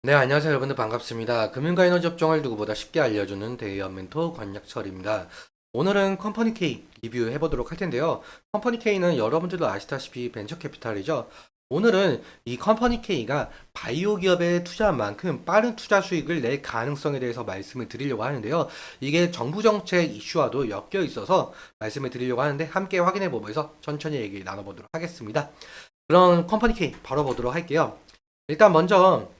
네, 안녕하세요. 여러분들 반갑습니다. 금융과 에너지 업종을 누구보다 쉽게 알려주는 대의원 멘토 권약철입니다. 오늘은 컴퍼니 K 리뷰해 보도록 할 텐데요. 컴퍼니 K는 여러분들도 아시다시피 벤처 캐피탈이죠. 오늘은 이 컴퍼니 K가 바이오 기업에 투자한 만큼 빠른 투자 수익을 낼 가능성에 대해서 말씀을 드리려고 하는데요. 이게 정부 정책 이슈와도 엮여 있어서 말씀을 드리려고 하는데 함께 확인해 보면서 천천히 얘기 나눠보도록 하겠습니다. 그럼 컴퍼니 K 바로 보도록 할게요. 일단 먼저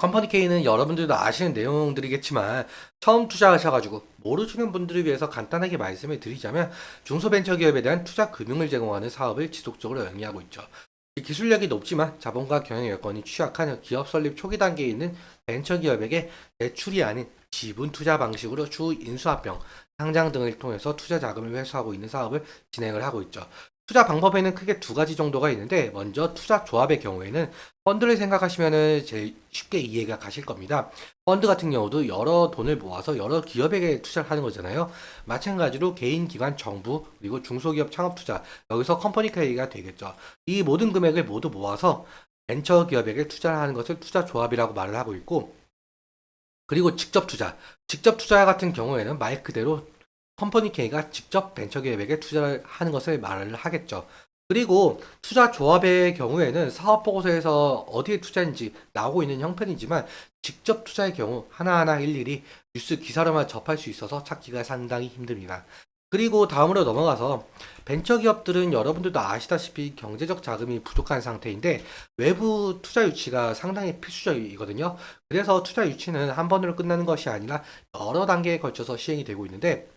컴퍼니 K는 여러분들도 아시는 내용들이겠지만 처음 투자하셔가지고 모르시는 분들을 위해서 간단하게 말씀을 드리자면 중소벤처기업에 대한 투자 금융을 제공하는 사업을 지속적으로 영위하고 있죠. 기술력이 높지만 자본과 경영 여건이 취약한 기업 설립 초기 단계에 있는 벤처기업에게 대출이 아닌 지분 투자 방식으로 주 인수합병, 상장 등을 통해서 투자 자금을 회수하고 있는 사업을 진행을 하고 있죠. 투자 방법에는 크게 두 가지 정도가 있는데 먼저 투자 조합의 경우에는 펀드를 생각하시면은 제일 쉽게 이해가 가실 겁니다. 펀드 같은 경우도 여러 돈을 모아서 여러 기업에게 투자를 하는 거잖아요. 마찬가지로 개인, 기관, 정부 그리고 중소기업 창업 투자 여기서 컴퍼니 K가 되겠죠. 이 모든 금액을 모두 모아서 벤처 기업에게 투자를 하는 것을 투자 조합이라고 말을 하고 있고 그리고 직접 투자. 직접 투자 같은 경우에는 말 그대로 컴퍼니 K가 직접 벤처기업에게 투자를 하는 것을 말을 하겠죠. 그리고 투자 조합의 경우에는 사업 보고서에서 어디에 투자인지 나오고 있는 형편이지만 직접 투자의 경우 하나하나 일일이 뉴스 기사로만 접할 수 있어서 찾기가 상당히 힘듭니다. 그리고 다음으로 넘어가서 벤처기업들은 여러분들도 아시다시피 경제적 자금이 부족한 상태인데 외부 투자 유치가 상당히 필수적이거든요. 그래서 투자 유치는 한 번으로 끝나는 것이 아니라 여러 단계에 걸쳐서 시행이 되고 있는데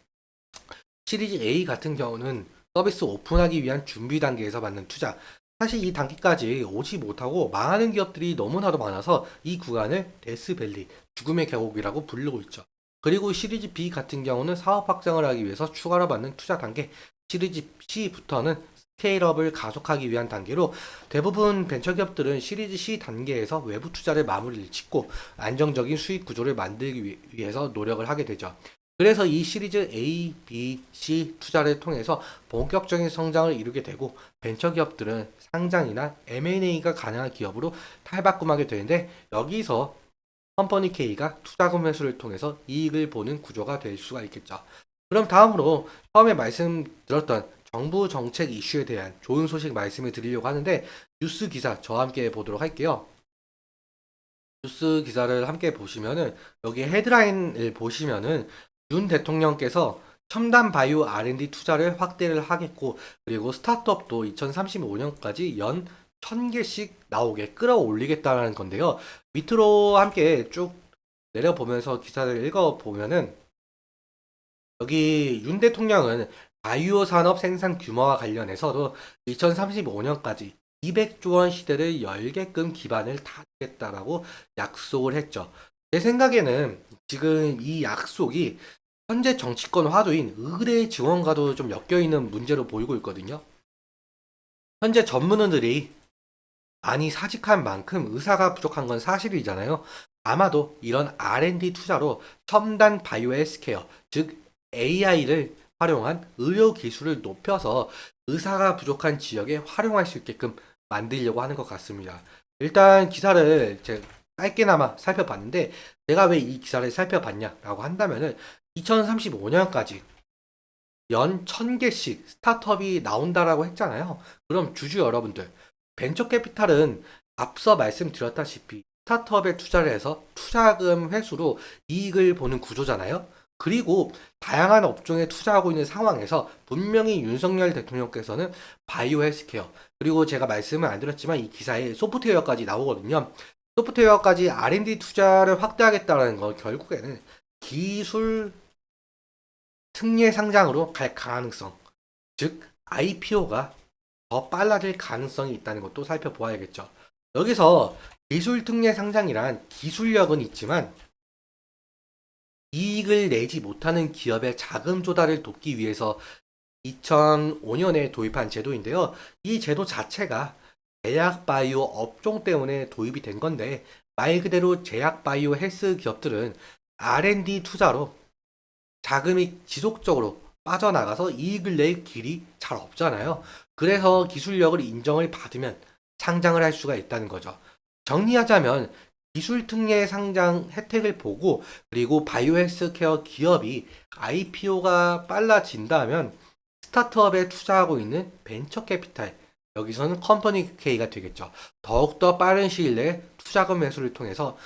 시리즈 A 같은 경우는 서비스 오픈하기 위한 준비 단계에서 받는 투자. 사실 이 단계까지 오지 못하고 망하는 기업들이 너무나도 많아서 이 구간을 데스밸리, 죽음의 계곡이라고 부르고 있죠. 그리고 시리즈 B 같은 경우는 사업 확장을 하기 위해서 추가로 받는 투자 단계, 시리즈 C부터는 스케일업을 가속하기 위한 단계로 대부분 벤처기업들은 시리즈 C 단계에서 외부 투자를 마무리를 짓고 안정적인 수익 구조를 만들기 위해서 노력을 하게 되죠. 그래서 이 시리즈 A, B, C 투자를 통해서 본격적인 성장을 이루게 되고 벤처기업들은 상장이나 M&A가 가능한 기업으로 탈바꿈하게 되는데 여기서 컴퍼니 K가 투자금 회수를 통해서 이익을 보는 구조가 될 수가 있겠죠. 그럼 다음으로 처음에 말씀드렸던 정부 정책 이슈에 대한 좋은 소식 말씀을 드리려고 하는데 뉴스 기사 저와 함께 보도록 할게요. 뉴스 기사를 함께 보시면은 여기 헤드라인을 보시면은 윤 대통령께서 첨단 바이오 R&D 투자를 확대를 하겠고 그리고 스타트업도 2035년까지 연 1000개씩 나오게 끌어올리겠다는 건데요. 밑으로 함께 쭉 내려보면서 기사를 읽어보면은 여기 윤 대통령은 바이오 산업 생산 규모와 관련해서도 2035년까지 200조 원 시대를 열게끔 기반을 다지겠다라고 약속을 했죠. 제 생각에는 지금 이 약속이 현재 정치권 화두인 의뢰 지원과도 좀 엮여 있는 문제로 보이고 있거든요. 현재 전문의들이 많이 사직한 만큼 의사가 부족한 건 사실이잖아요. 아마도 이런 R&D 투자로 첨단 바이오 헬스케어, 즉 AI를 활용한 의료 기술을 높여서 의사가 부족한 지역에 활용할 수 있게끔 만들려고 하는 것 같습니다. 일단 기사를 제가 짧게나마 살펴봤는데 내가 왜 이 기사를 살펴봤냐라고 한다면은 2035년까지 연 1000개씩 스타트업이 나온다라고 했잖아요. 그럼 주주 여러분들, 벤처 캐피탈은 앞서 말씀드렸다시피 스타트업에 투자를 해서 투자금 회수로 이익을 보는 구조잖아요. 그리고 다양한 업종에 투자하고 있는 상황에서 분명히 윤석열 대통령께서는 바이오 헬스케어 그리고 제가 말씀을 안 드렸지만 이 기사에 소프트웨어까지 나오거든요. 소프트웨어까지 R&D 투자를 확대하겠다는 건 결국에는 기술 특례 상장으로 갈 가능성, 즉 IPO가 더 빨라질 가능성이 있다는 것도 살펴보아야겠죠. 여기서 기술 특례 상장이란 기술력은 있지만 이익을 내지 못하는 기업의 자금 조달을 돕기 위해서 2005년에 도입한 제도인데요. 이 제도 자체가 제약 바이오 업종 때문에 도입이 된 건데 말 그대로 제약 바이오 헬스 기업들은 R&D 투자로 자금이 지속적으로 빠져나가서 이익을 낼 길이 잘 없잖아요. 그래서 기술력을 인정을 받으면 상장을 할 수가 있다는 거죠. 정리하자면 기술 특례 상장 혜택을 보고 그리고 바이오 헬스케어 기업이 IPO가 빨라진다면 스타트업에 투자하고 있는 벤처 캐피탈, 여기서는 컴퍼니 K가 되겠죠. 더욱더 빠른 시일 내에 투자금 매수를 통해서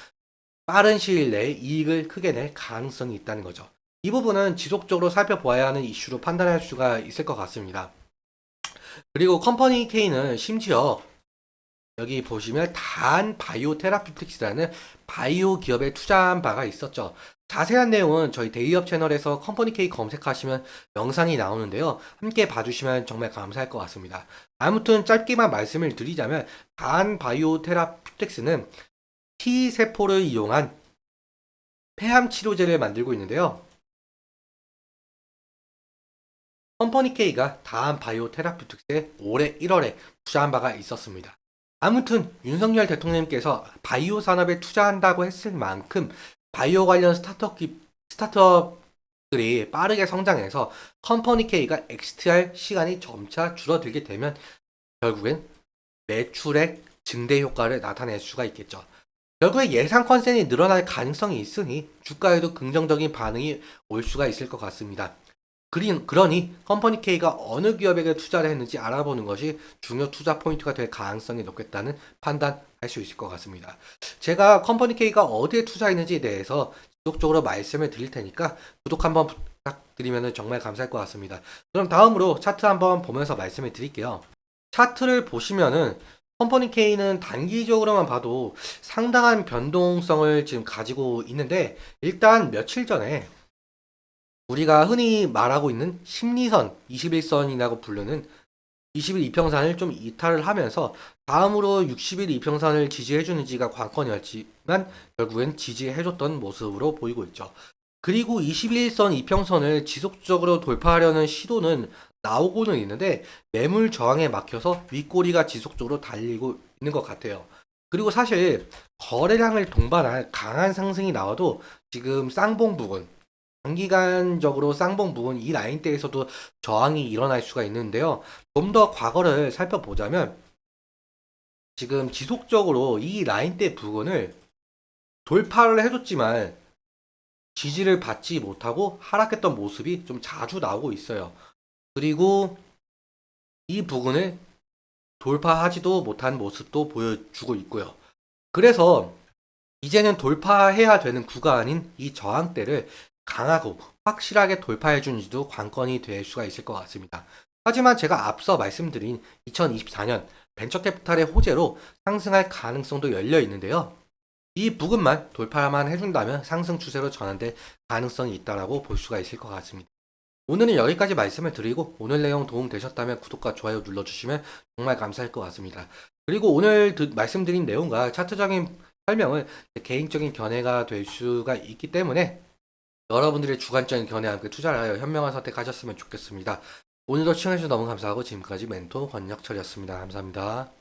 빠른 시일 내에 이익을 크게 낼 가능성이 있다는 거죠. 이 부분은 지속적으로 살펴보아야 하는 이슈로 판단할 수가 있을 것 같습니다. 그리고 컴퍼니 K는 심지어 여기 보시면 단 바이오 테라피틱스라는 바이오 기업에 투자한 바가 있었죠. 자세한 내용은 저희 데이업 채널에서 컴퍼니 K 검색하시면 영상이 나오는데요. 함께 봐주시면 정말 감사할 것 같습니다. 아무튼 짧게만 말씀을 드리자면 단 바이오 테라피틱스는 T세포를 이용한 폐암 치료제를 만들고 있는데요. 컴퍼니 K가 다한 바이오 테라피틱스에 올해 1월에 투자한 바가 있었습니다. 아무튼 윤석열 대통령님께서 바이오 산업에 투자한다고 했을 만큼 바이오 관련 스타트업들이 빠르게 성장해서 컴퍼니 K가 엑시트할 시간이 점차 줄어들게 되면 결국엔 매출액 증대 효과를 나타낼 수가 있겠죠. 결국에 예상 컨센이 늘어날 가능성이 있으니 주가에도 긍정적인 반응이 올 수가 있을 것 같습니다. 그러니 컴퍼니 K가 어느 기업에게 투자를 했는지 알아보는 것이 중요 투자 포인트가 될 가능성이 높겠다는 판단할 수 있을 것 같습니다. 제가 컴퍼니 K가 어디에 투자했는지에 대해서 지속적으로 말씀을 드릴 테니까 구독 한번 부탁드리면 정말 감사할 것 같습니다. 그럼 다음으로 차트 한번 보면서 말씀을 드릴게요. 차트를 보시면은 컴퍼니 K는 단기적으로만 봐도 상당한 변동성을 지금 가지고 있는데, 일단 며칠 전에 우리가 흔히 말하고 있는 심리선 21선이라고 부르는 20일 이평선을 좀 이탈을 하면서 다음으로 60일 이평선을 지지해주는지가 관건이었지만 결국엔 지지해줬던 모습으로 보이고 있죠. 그리고 21선 이평선을 지속적으로 돌파하려는 시도는 나오고는 있는데 매물 저항에 막혀서 윗꼬리가 지속적으로 달리고 있는 것 같아요. 그리고 사실 거래량을 동반할 강한 상승이 나와도 지금 쌍봉 부근, 단기간적으로 쌍봉 부근 이 라인대에서도 저항이 일어날 수가 있는데요. 좀 더 과거를 살펴보자면 지금 지속적으로 이 라인대 부근을 돌파를 해줬지만 지지를 받지 못하고 하락했던 모습이 좀 자주 나오고 있어요. 그리고 이 부근을 돌파하지도 못한 모습도 보여주고 있고요. 그래서 이제는 돌파해야 되는 구간인 이 저항대를 강하고 확실하게 돌파해 주는지도 관건이 될 수가 있을 것 같습니다. 하지만 제가 앞서 말씀드린 2024년 벤처캐피탈의 호재로 상승할 가능성도 열려 있는데요. 이 부분만 돌파만 해준다면 상승 추세로 전환될 가능성이 있다고 볼 수가 있을 것 같습니다. 오늘은 여기까지 말씀을 드리고 오늘 내용 도움 되셨다면 구독과 좋아요 눌러주시면 정말 감사할 것 같습니다. 그리고 오늘 말씀드린 내용과 차트적인 설명은 개인적인 견해가 될 수가 있기 때문에 여러분들의 주관적인 견해와 함께 투자를 하여 현명한 선택하셨으면 좋겠습니다. 오늘도 시청해주셔서 너무 감사하고 지금까지 멘토 권혁철이었습니다. 감사합니다.